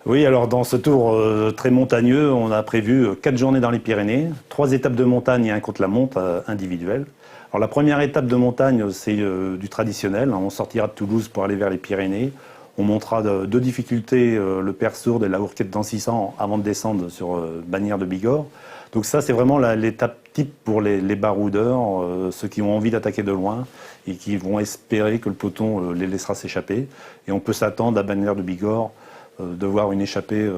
Oui, alors dans ce tour très montagneux, on a prévu 4 journées dans les Pyrénées, 3 étapes de montagne et un contre-la-montre individuel. Alors la première étape de montagne, c'est du traditionnel. On sortira de Toulouse pour aller vers les Pyrénées. On montera deux difficultés, le Père Sourde et la Hourquette d'Ancissant avant de descendre sur Bagnères de Bigorre. Donc ça, c'est vraiment l'étape type pour les baroudeurs, ceux qui ont envie d'attaquer de loin et qui vont espérer que le peloton les laissera s'échapper. Et on peut s'attendre à Bagnères de Bigorre de voir une échappée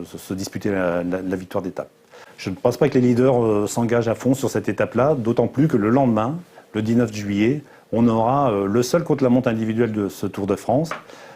se disputer la victoire d'étape. Je ne pense pas que les leaders s'engagent à fond sur cette étape-là, d'autant plus que le lendemain, le 19 juillet, on aura le seul contre-la-montre individuel de ce Tour de France,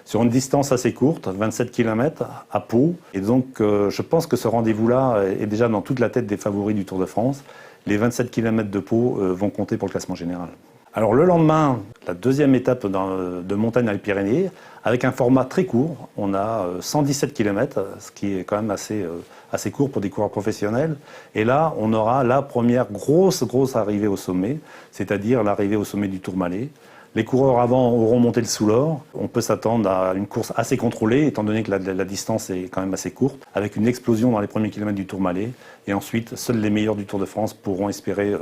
sur une distance assez courte, 27 km, à Pau. Et donc, je pense que ce rendez-vous-là est déjà dans toute la tête des favoris du Tour de France. Les 27 km de Pau vont compter pour le classement général. Alors le lendemain, la deuxième étape de montagne dans les Pyrénées, avec un format très court, on a 117 km, ce qui est quand même assez court pour des coureurs professionnels. Et là, on aura la première grosse arrivée au sommet, c'est-à-dire l'arrivée au sommet du Tourmalet. Les coureurs avant auront monté le Soulor. On peut s'attendre à une course assez contrôlée, étant donné que la distance est quand même assez courte, avec une explosion dans les premiers kilomètres du Tourmalet. Et ensuite, seuls les meilleurs du Tour de France pourront espérer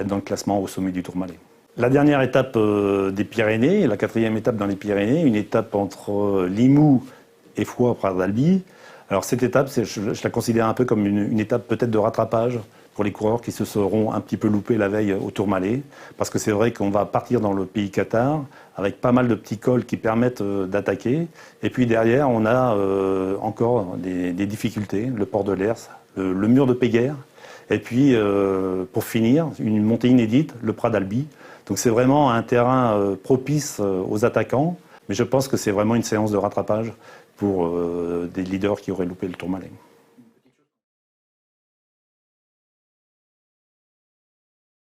être dans le classement au sommet du Tourmalet. La dernière étape des Pyrénées, la quatrième étape dans les Pyrénées, une étape entre Limoux et Foix Prat d'Albi. Alors cette étape, je la considère un peu comme une étape peut-être de rattrapage pour les coureurs qui se seront un petit peu loupés la veille au Tourmalet. Parce que c'est vrai qu'on va partir dans le pays Qatar avec pas mal de petits cols qui permettent d'attaquer. Et puis derrière, on a encore des difficultés, le port de l'Hers, le mur de Péguerre. Et puis, pour finir, une montée inédite, le Prat d'Albi. Donc c'est vraiment un terrain propice aux attaquants, mais je pense que c'est vraiment une séance de rattrapage pour des leaders qui auraient loupé le Tourmalet.